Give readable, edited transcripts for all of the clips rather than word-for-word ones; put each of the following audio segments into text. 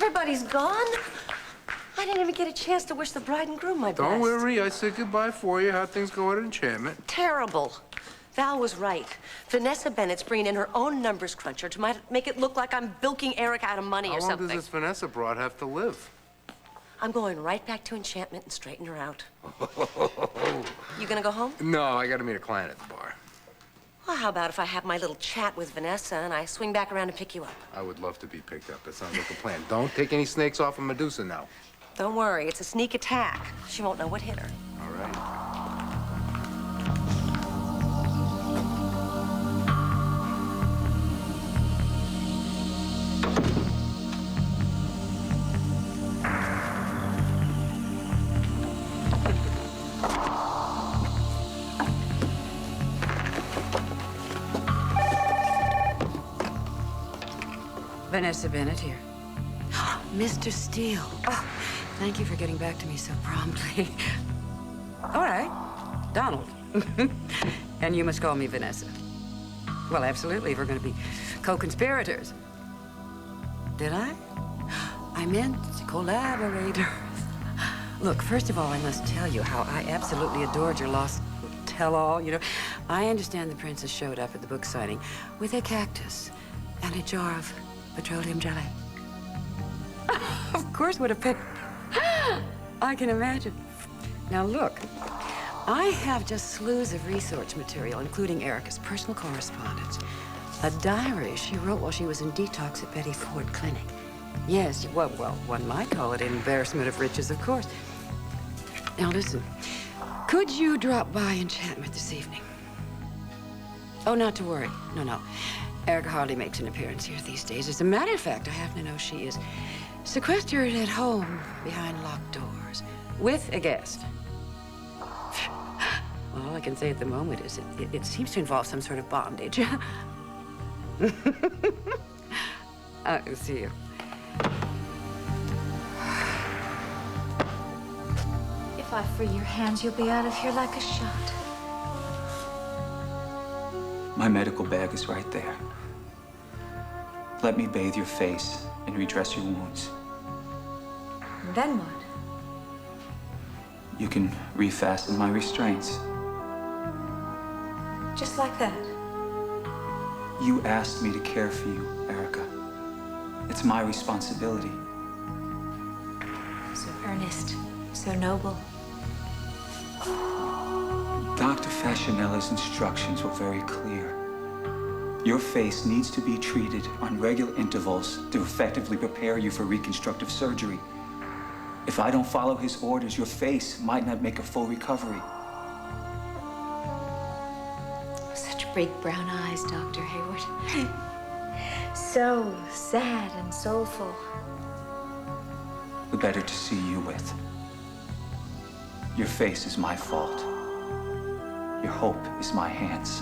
Everybody's gone? I didn't even get a chance to wish the bride and groom my best. Don't worry, I said goodbye for you. How'd things go at Enchantment? Terrible. Val was right. Vanessa Bennett's bringing in her own numbers cruncher to make it look like I'm bilking Eric out of money or something. How long does this Vanessa broad have to live? I'm going right back to Enchantment and straighten her out. You gonna go home? No, I gotta meet a client at the bar. Well, how about if I have my little chat with Vanessa and I swing back around to pick you up? I would love to be picked up. That sounds like a plan. Don't take any snakes off of Medusa now. Don't worry, it's a sneak attack. She won't know what hit her. All right. Vanessa Bennett here. Mr. Steele. Oh, thank you for getting back to me so promptly. All right, Donald. And you must call me Vanessa. Well, absolutely, we're going to be co-conspirators. Did I? I meant collaborators. Look, first of all, I must tell you how I absolutely adored your lost tell-all. You know, I understand the princess showed up at the book signing with a cactus and a jar of petroleum jelly. Of course, would have picked. I can imagine. Now, look, I have just slews of research material, including Erica's personal correspondence. A diary she wrote while she was in detox at Betty Ford Clinic. Yes, well, one might call it an embarrassment of riches, of course. Now, listen, could you drop by Enchantment this evening? Oh, not to worry. No. Erica hardly makes an appearance here these days. As a matter of fact, I happen to know she is sequestered at home behind locked doors with a guest. Well, all I can say at the moment is it seems to involve some sort of bondage. I'll see you. If I free your hands, you'll be out of here like a shot. My medical bag is right there. Let me bathe your face and redress your wounds. And then what? You can refasten my restraints. Just like that? You asked me to care for you, Erica. It's my responsibility. So earnest, so noble. Dr. Fashionella's instructions were very clear. Your face needs to be treated on regular intervals to effectively prepare you for reconstructive surgery. If I don't follow his orders, your face might not make a full recovery. Such big brown eyes, Dr. Hayward. So sad and soulful. The better to see you with. Your face is my fault. Your hope is my hands.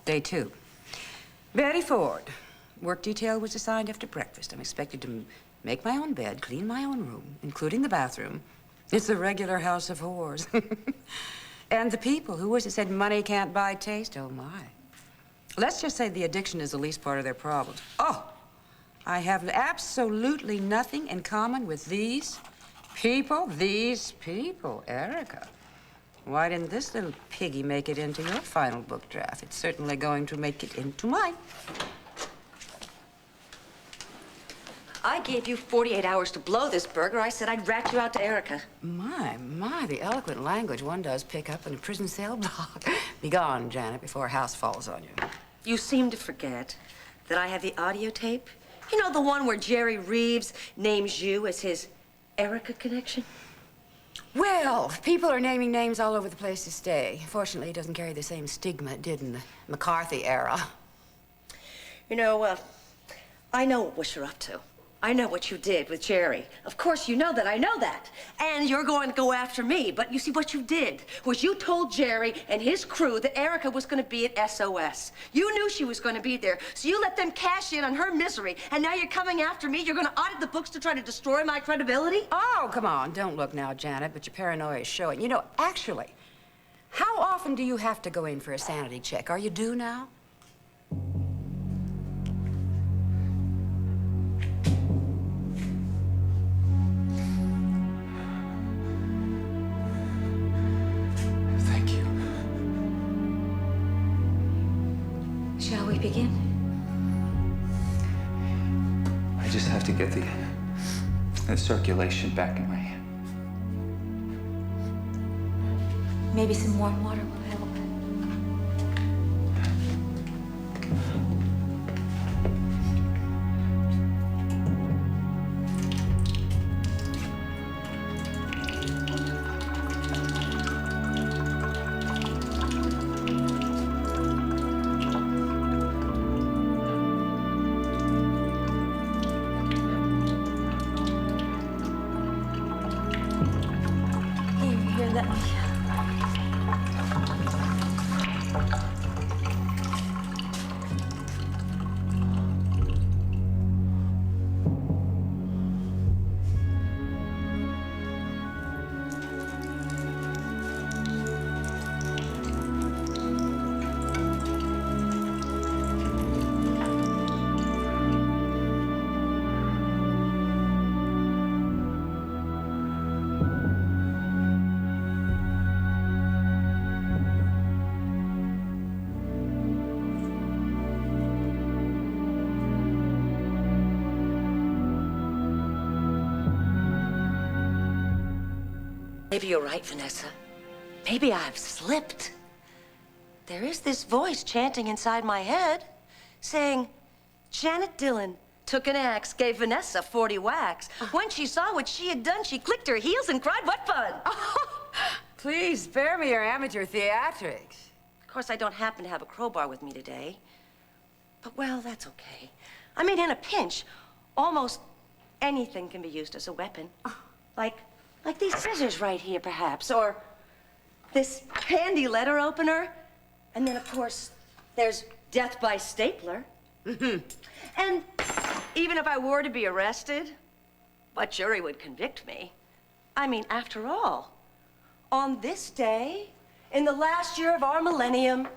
Day 2. Betty Ford. Work detail was assigned after breakfast. I'm expected to make my own bed, clean my own room, including the bathroom. It's a regular house of whores. And the people, who was it said money can't buy taste? Oh, my. Let's just say the addiction is the least part of their problems. Oh, I have absolutely nothing in common with these people. These people, Erica. Why didn't this little piggy make it into your final book draft? It's certainly going to make it into mine. I gave you 48 hours to blow this burger. I said I'd rat you out to Erica. My, the eloquent language one does pick up in a prison cell block. Be gone, Janet, before a house falls on you. You seem to forget that I have the audio tape. You know, the one where Jerry Reeves names you as his Erica connection? Well, people are naming names all over the place to stay. Fortunately, it doesn't carry the same stigma it did in the McCarthy era. You know, I know what you're up to. I know what you did with Jerry. Of course, you know that. I know that. And you're going to go after me. But you see, what you did was you told Jerry and his crew that Erica was going to be at SOS. You knew she was going to be there, so you let them cash in on her misery. And now you're coming after me? You're going to audit the books to try to destroy my credibility? Oh, come on. Don't look now, Janet, but your paranoia is showing. You know, actually, how often do you have to go in for a sanity check? Are you due now? Shall we begin? I just have to get the circulation back in my hand. Maybe some warm water will help. Here, let me. Maybe you're right, Vanessa. Maybe I've slipped. There is this voice chanting inside my head, saying, Janet Dillon took an axe, gave Vanessa 40 whacks. When she saw what she had done, she clicked her heels and cried, what fun! Please spare me your amateur theatrics. Of course, I don't happen to have a crowbar with me today. But, well, that's okay. I mean, in a pinch, almost anything can be used as a weapon. Like these scissors right here, perhaps, or this handy letter opener. And then, of course, there's death by stapler. And even if I were to be arrested, what jury would convict me? I mean, after all, on this day, in the last year of our millennium,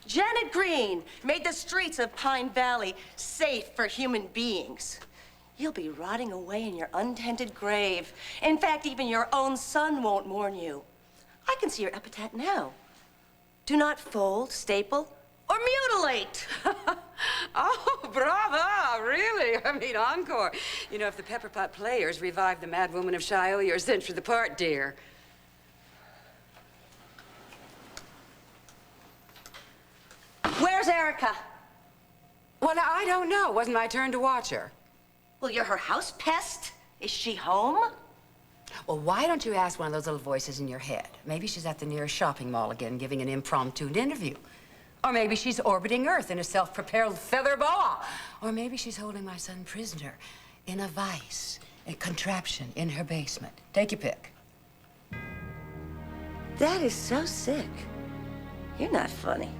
Janet Green made the streets of Pine Valley safe for human beings. You'll be rotting away in your untended grave. In fact, even your own son won't mourn you. I can see your epitaph now. Do not fold, staple, or mutilate. Oh, brava, really? I mean, encore. You know, if the Pepper Pot Players revived the Mad Woman of Shiloh, you're sent for the part, dear. Where's Erica? Well, now, I don't know. It wasn't my turn to watch her. Well, you're her house pest. Is she home? Well, why don't you ask one of those little voices in your head? Maybe she's at the nearest shopping mall again, giving an impromptu interview. Or maybe she's orbiting Earth in a self-propelled feather boa. Or maybe she's holding my son prisoner in a vice, a contraption in her basement. Take your pick. That is so sick. You're not funny.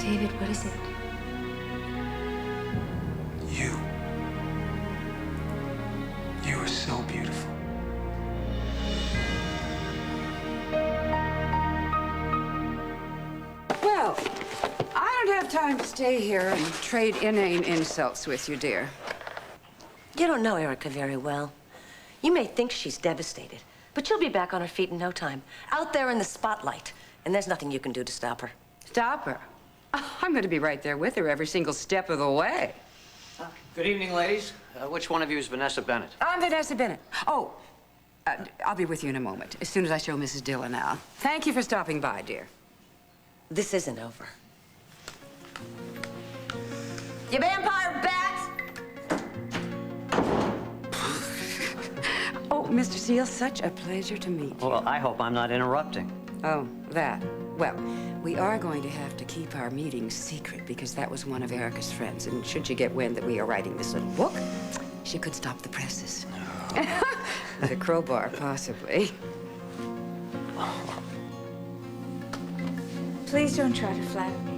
David, what is it? You. You are so beautiful. Well, I don't have time to stay here and trade inane insults with you, dear. You don't know Erica very well. You may think she's devastated, but she'll be back on her feet in no time, out there in the spotlight, and there's nothing you can do to stop her. Stop her. I'm going to be right there with her every single step of the way. Good evening, ladies. Which one of you is Vanessa Bennett? I'm Vanessa Bennett. Oh, I'll be with you in a moment, as soon as I show Mrs. Dillon out. Thank you for stopping by, dear. This isn't over. You vampire bats! Oh, Mr. Steele, such a pleasure to meet you. Well, I hope I'm not interrupting. Oh, that. Well, we are going to have to keep our meetings secret because that was one of Erica's friends. And should she get wind that we are writing this little book, she could stop the presses. With a crowbar, possibly. Please don't try to flatter me.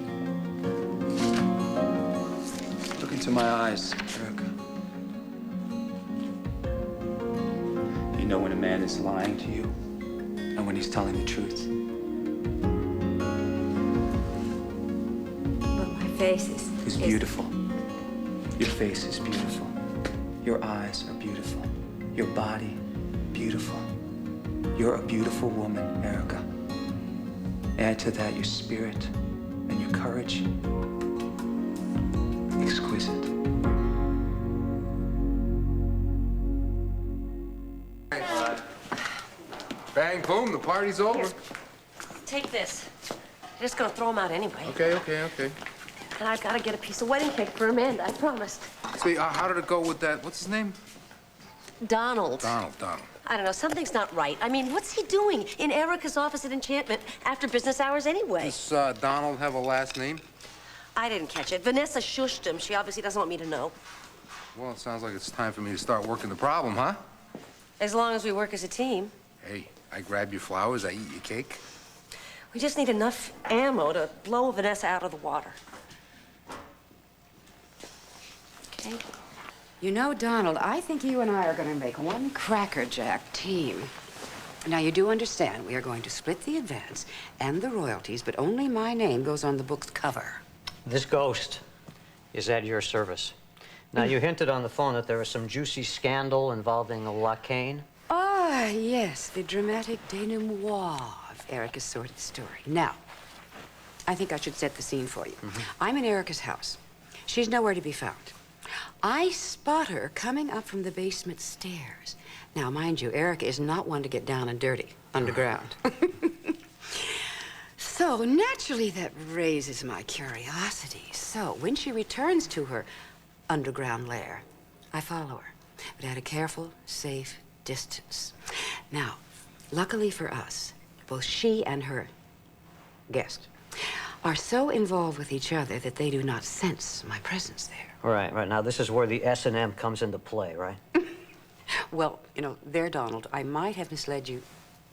Look into my eyes, Erica. You know when a man is lying to you and when he's telling the truth. But my face It's beautiful. Your face is beautiful. Your eyes are beautiful. Your body, beautiful. You're a beautiful woman, Erica. Add to that your spirit and your courage. Exquisite. Bang, boom, the party's over. Here. Take this. I'm just gonna throw them out anyway. Okay. And I've got to get a piece of wedding cake for Amanda, I promised. See, how did it go with that? What's his name? Donald. Donald. I don't know, something's not right. I mean, what's he doing in Erica's office at Enchantment after business hours anyway? Does Donald have a last name? I didn't catch it. Vanessa shushed him. She obviously doesn't want me to know. Well, it sounds like it's time for me to start working the problem, huh? As long as we work as a team. Hey, I grab your flowers, I eat your cake. We just need enough ammo to blow Vanessa out of the water. Okay? You know, Donald, I think you and I are going to make one crackerjack team. Now, you do understand we are going to split the advance and the royalties, but only my name goes on the book's cover. This ghost is at your service. Now, you hinted on the phone that there was some juicy scandal involving a Lacane. Ah, yes, the dramatic denouement of Erica's sordid story. Now, I think I should set the scene for you. I'm in Erica's house. She's nowhere to be found. I spot her coming up from the basement stairs. Now, mind you, Erica is not one to get down and dirty underground. So, naturally, that raises my curiosity. So, when she returns to her underground lair, I follow her, but at a careful, safe distance. Now, luckily for us, both she and her guest are so involved with each other that they do not sense my presence there. Right. Now, this is where the S&M comes into play, right? Well, you know, there, Donald, I might have misled you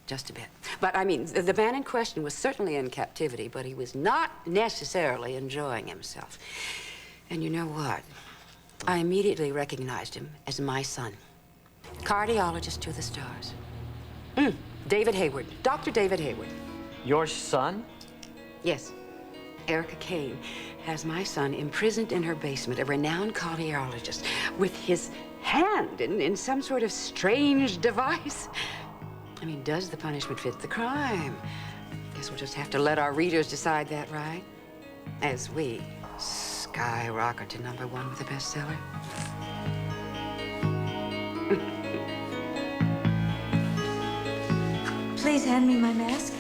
just a bit. But, I mean, the man in question was certainly in captivity, but he was not necessarily enjoying himself. And you know what? I immediately recognized him as my son. Cardiologist to the stars. David Hayward. Dr. David Hayward. Your son? Yes. Erica Kane has my son imprisoned in her basement, a renowned cardiologist, with his hand in some sort of strange device. I mean, does the punishment fit the crime? Guess we'll just have to let our readers decide that, right? As we skyrocket to #1 with the bestseller. Please hand me my mask.